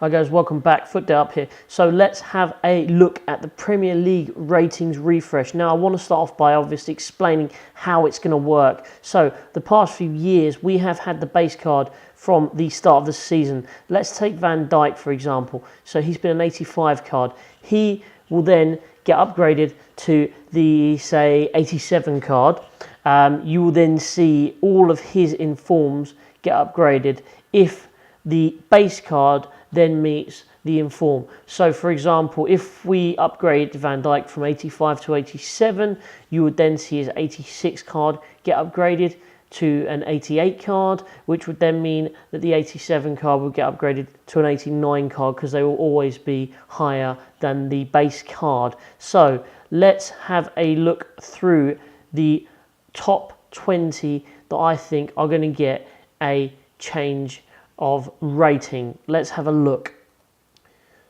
Hi guys, welcome back. Foot Day up here. So let's have a look at the Premier League ratings refresh. Now I want to start off by obviously explaining how it's going to work. So the past few years we have had the base card from the start of the season. Let's take Van Dijk for example. So he's been an 85 card. He will then get upgraded to the, say, 87 card. You will then see all of his informs get upgraded if the base card then meets the inform. So for example, if we upgrade Van Dijk from 85 to 87, you would then see his 86 card get upgraded to an 88 card, which would then mean that the 87 card would get upgraded to an 89 card because they will always be higher than the base card. So let's have a look through the top 20 that I think are going to get a change of rating. Let's have a look.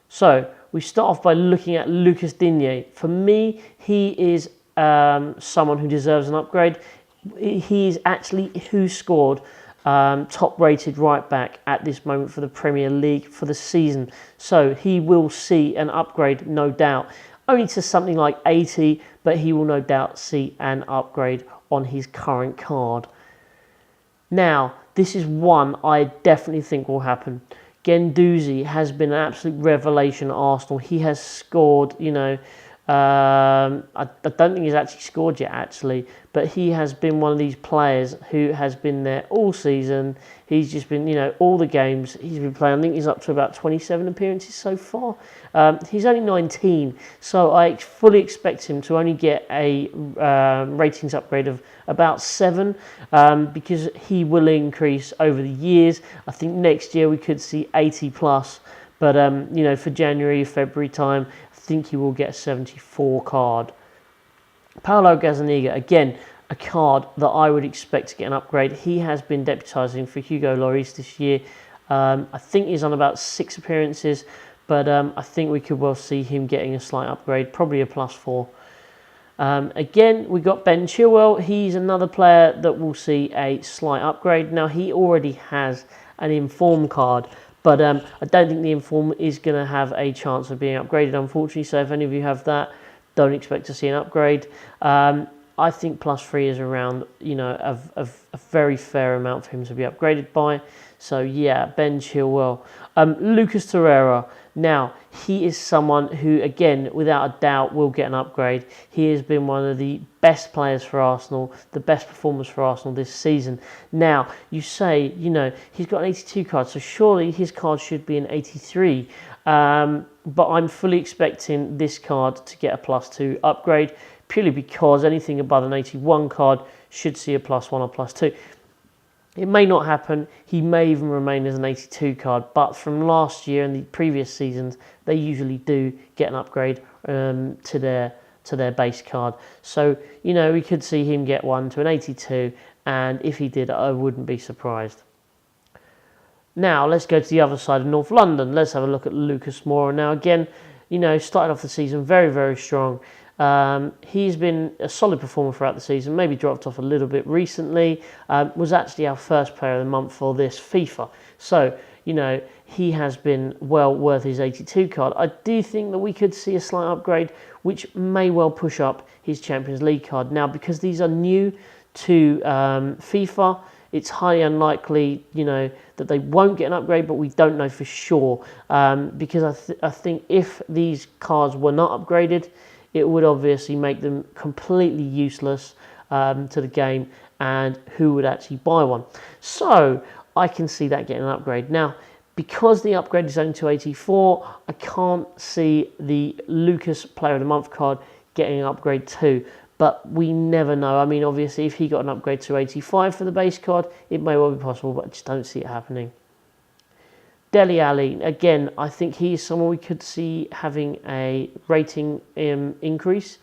So we start off by looking at Lucas Digne. For me, he is someone who deserves an upgrade. He is actually who scored top rated right back at this moment for the Premier League for the season. So he will see an upgrade, no doubt. Only to something like 80, but he will no doubt see an upgrade on his current card. Now, this is one I definitely think will happen. Guendouzi has been an absolute revelation at Arsenal. He has scored, I don't think he's actually scored yet, actually, but he has been one of these players who has been there all season. He's just been, all the games he's been playing. I think he's up to about 27 appearances so far. He's only 19, so I fully expect him to only get a ratings upgrade of about 7 because he will increase over the years. I think next year we could see 80 plus, but for January, February time, I think he will get a 74 card. Paulo Gazzaniga, again, a card that I would expect to get an upgrade. He has been deputising for Hugo Lloris this year. I think he's on about 6 appearances, but I think we could well see him getting a slight upgrade, probably a +4. Again, we got Ben Chilwell. He's another player that will see a slight upgrade. Now, he already has an inform card, but I don't think the inform is going to have a chance of being upgraded, unfortunately. So if any of you have that, don't expect to see an upgrade. I think +3 is around, a very fair amount for him to be upgraded by. So yeah, Ben Chilwell. Lucas Torreira. Now, he is someone who, again, without a doubt, will get an upgrade. He has been one of the best players for Arsenal, the best performers for Arsenal this season. Now, you say, he's got an 82 card, so surely his card should be an 83. But I'm fully expecting this card to get a +2 upgrade, purely because anything above an 81 card should see a +1 or +2. It may not happen. He may even remain as an 82 card, but from last year and the previous seasons, they usually do get an upgrade to their base card. So, we could see him get one to an 82, and if he did, I wouldn't be surprised. Now, let's go to the other side of North London. Let's have a look at Lucas Moura. Now, again, started off the season very, very strong. He's been a solid performer throughout the season, maybe dropped off a little bit recently, was actually our first player of the month for this FIFA. So, he has been well worth his 82 card. I do think that we could see a slight upgrade, which may well push up his Champions League card. Now, because these are new to FIFA, it's highly unlikely, that they won't get an upgrade, but we don't know for sure. Because I think if these cards were not upgraded, it would obviously make them completely useless to the game, and who would actually buy one? So I can see that getting an upgrade. Now, because the upgrade is only to 84, I can't see the Lucas Player of the Month card getting an upgrade too. But we never know. I mean, obviously, if he got an upgrade to 85 for the base card, it may well be possible, but I just don't see it happening. Dele Alli, again, I think he is someone we could see having a rating increase.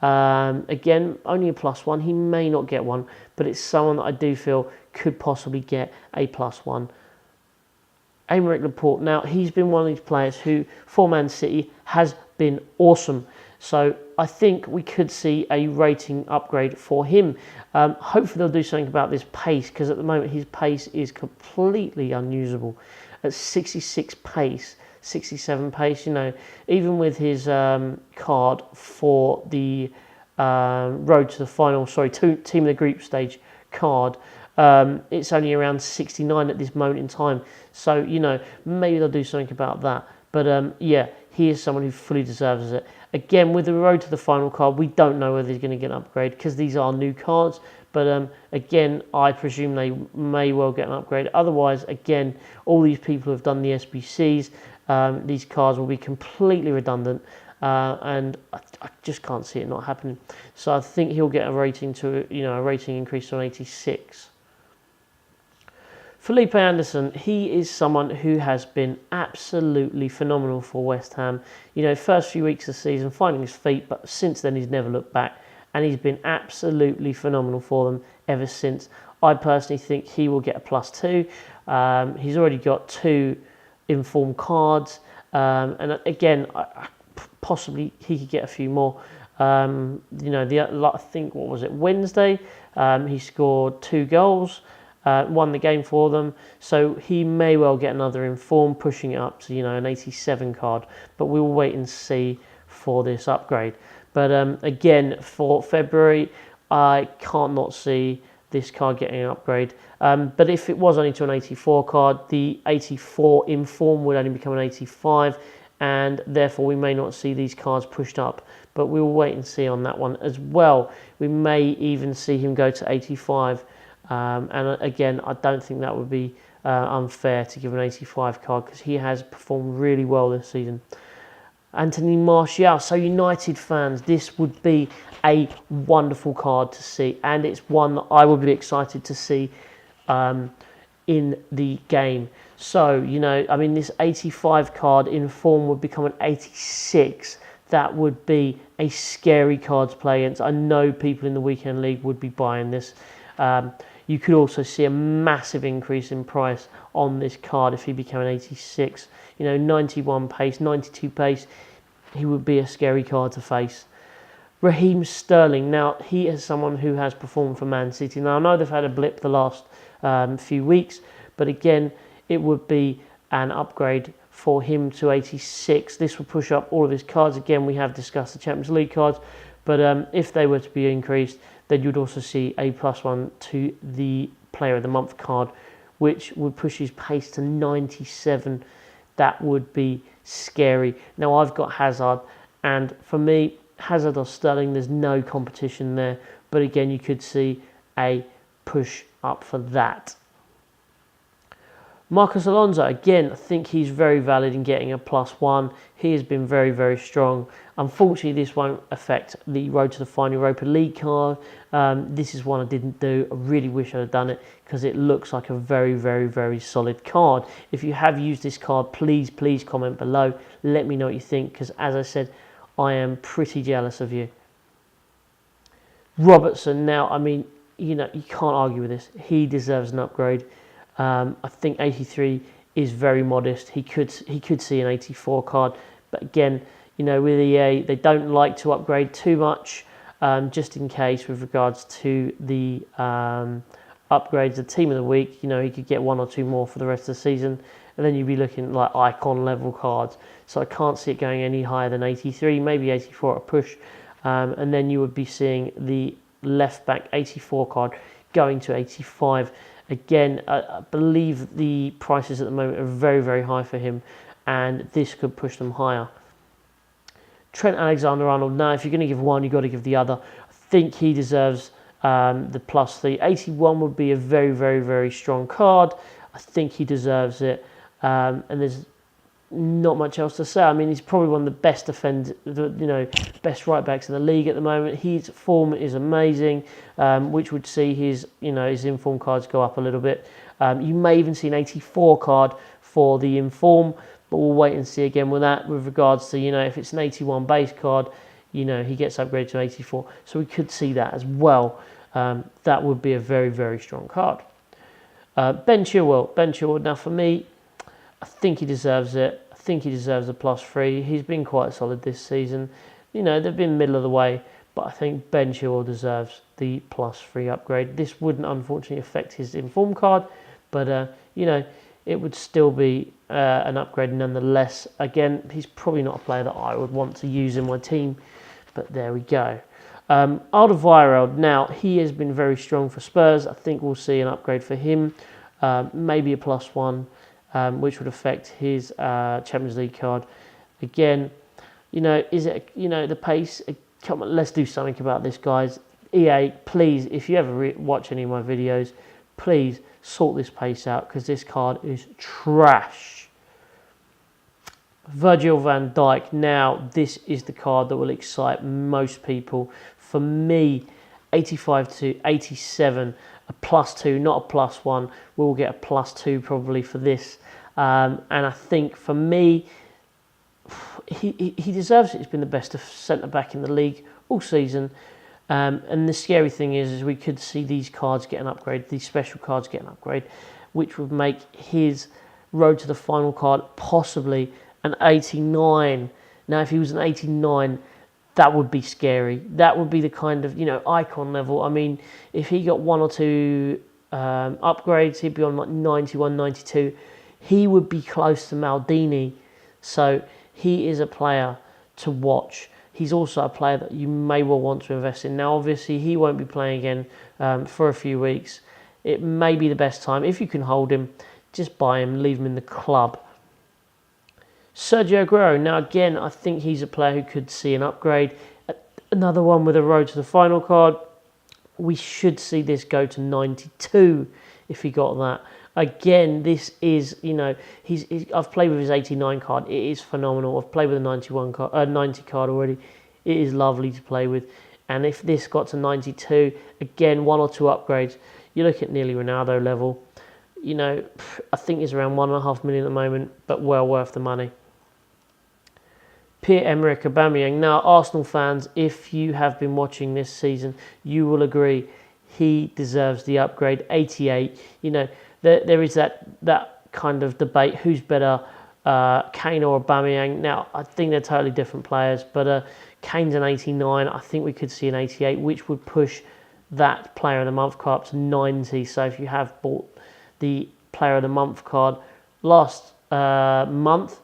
Again, only a +1. He may not get one, but it's someone that I do feel could possibly get a +1. Aymeric Laporte. Now, he's been one of these players who, for Man City, has been awesome. So I think we could see a rating upgrade for him. Hopefully they'll do something about this pace, because at the moment his pace is completely unusable. At 66 pace, 67 pace. Even with his card for the road to the final, team of the group stage card, it's only around 69 at this moment in time. So, maybe they'll do something about that. But yeah, he is someone who fully deserves it. Again, with the road to the final card, we don't know whether he's going to get an upgrade because these are new cards. But again, I presume they may well get an upgrade. Otherwise, again, all these people who have done the SBCs, these cards will be completely redundant. And I just can't see it not happening. So I think he'll get a rating increase to an 86. Felipe Anderson, he is someone who has been absolutely phenomenal for West Ham. First few weeks of the season, finding his feet, but since then he's never looked back. And he's been absolutely phenomenal for them ever since. I personally think he will get a +2. He's already got 2 informed cards. And again, possibly he could get a few more. I think, Wednesday, he scored 2 goals. Won the game for them, so he may well get another informed, pushing it up to an 87 card. But we will wait and see for this upgrade. But again, for February, I can't not see this card getting an upgrade. But if it was only to an 84 card, the 84 informed would only become an 85, and therefore we may not see these cards pushed up. But we will wait and see on that one as well. We may even see him go to 85. And again, I don't think that would be unfair to give an 85 card because he has performed really well this season. Anthony Martial. So United fans, this would be a wonderful card to see, and it's one that I would be excited to see in the game. So, this 85 card in form would become an 86. That would be a scary card to play against. I know people in the weekend league would be buying this. You could also see a massive increase in price on this card if he became an 86. 91 pace, 92 pace, he would be a scary card to face. Raheem Sterling. Now, he is someone who has performed for Man City. Now, I know they've had a blip the last few weeks, but again, it would be an upgrade for him to 86. This would push up all of his cards. Again, we have discussed the Champions League cards, but if they were to be increased, then you'd also see a +1 to the Player of the Month card, which would push his pace to 97. That would be scary. Now, I've got Hazard, and for me, Hazard or Sterling, there's no competition there. But again, you could see a push up for that. Marcos Alonso, again, I think he's very valid in getting a +1. He has been very, very strong. Unfortunately, this won't affect the Road to the Final Europa League card. This is one I didn't do. I really wish I'd have done it because it looks like a very, very, very solid card. If you have used this card, please comment below. Let me know what you think because, as I said, I am pretty jealous of you. Robertson, now, you can't argue with this. He deserves an upgrade. I think 83 is very modest. He could see an 84 card, but again, with EA, they don't like to upgrade too much, just in case with regards to the upgrades. The team of the week, he could get 1 or 2 more for the rest of the season, and then you'd be looking like icon level cards. So I can't see it going any higher than 83, maybe 84 at a push, and then you would be seeing the left back 84 card going to 85. Again, I believe the prices at the moment are very, very high for him, and this could push them higher. Trent Alexander-Arnold. Now, if you're going to give one, you've got to give the other. I think he deserves the +3. 81 would be a very, very, very strong card. I think he deserves it, and there's not much else to say. He's probably one of the best best right backs in the league at the moment. His form is amazing, which would see his inform cards go up a little bit. You may even see an 84 card for the inform, but we'll wait and see again with that. With regards to if it's an 81 base card, he gets upgraded to 84, so we could see that as well. That would be a very, very strong card. Ben Chilwell. Now, for me, I think he deserves it. I think he deserves a +3. He's been quite solid this season. They've been middle of the way, but I think Ben Chilwell deserves the +3 upgrade. This wouldn't, unfortunately, affect his inform card, but, it would still be an upgrade nonetheless. Again, he's probably not a player that I would want to use in my team, but there we go. Alderweireld, now he has been very strong for Spurs. I think we'll see an upgrade for him, maybe a +1, which would affect his Champions League card. Again, you know, is it, you know, the pace? Come on, let's do something about this, guys. EA, please, if you ever watch any of my videos, please sort this pace out, because this card is trash. Virgil van Dijk, now this is the card that will excite most people. For me, 85 to 87, a +2, not a +1. We'll get a +2 probably for this. And I think for me, he deserves it. He's been the best centre-back in the league all season. And the scary thing is we could see these cards get an upgrade, these special cards get an upgrade, which would make his road to the final card possibly an 89. Now, if he was an 89, that would be scary. That would be the kind of, you know, icon level. I mean, if he got 1 or 2 upgrades, he'd be on like 91, 92. He would be close to Maldini. So he is a player to watch. He's also a player that you may well want to invest in. Now, obviously, he won't be playing again for a few weeks. It may be the best time. If you can hold him, just buy him, leave him in the club. Sergio Aguero. Now, again, I think he's a player who could see an upgrade. Another one with a road to the final card. We should see this go to 92 if he got that. Again, this is, you know, I've played with his 89 card. It is phenomenal. I've played with a 90 card already. It is lovely to play with. And if this got to 92, again, 1 or 2 upgrades, you look at nearly Ronaldo level. You know, I think it's around 1.5 million at the moment, but well worth the money. Pierre-Emerick Aubameyang. Now, Arsenal fans, if you have been watching this season, you will agree he deserves the upgrade. 88. You know, there is that kind of debate: who's better, Kane or Aubameyang? Now, I think they're totally different players, but Kane's an 89. I think we could see an 88, which would push that Player of the Month card up to 90. So if you have bought the Player of the Month card last month,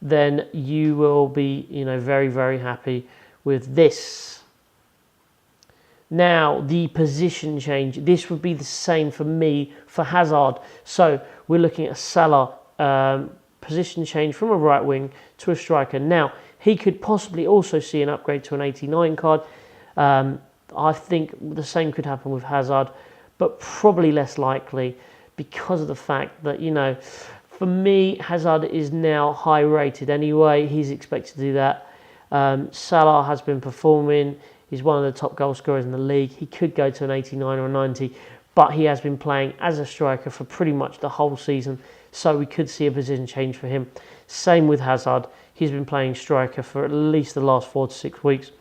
then you will be, you know, very, very happy with this. Now, the position change. This would be the same for me for Hazard. So we're looking at a Salah position change from a right wing to a striker. Now, he could possibly also see an upgrade to an 89 card. I think the same could happen with Hazard, but probably less likely because of the fact that, you know, for me, Hazard is now high rated anyway. He's expected to do that. Salah has been performing. He's one of the top goal scorers in the league. He could go to an 89 or a 90, but he has been playing as a striker for pretty much the whole season, so we could see a position change for him. Same with Hazard. He's been playing striker for at least the last 4 to 6 weeks.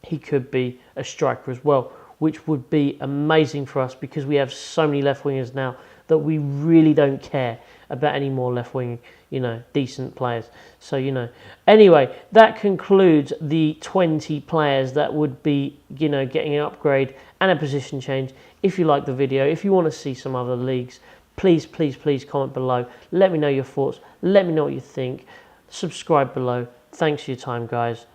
He could be a striker as well, which would be amazing for us because we have so many left wingers now that we really don't care about any more left wing, you know, decent players. So, you know, anyway, that concludes the 20 players that would be, you know, getting an upgrade and a position change. If you like the video, if you want to see some other leagues, please, please, please comment below. Let me know your thoughts. Let me know what you think. Subscribe below. Thanks for your time, guys.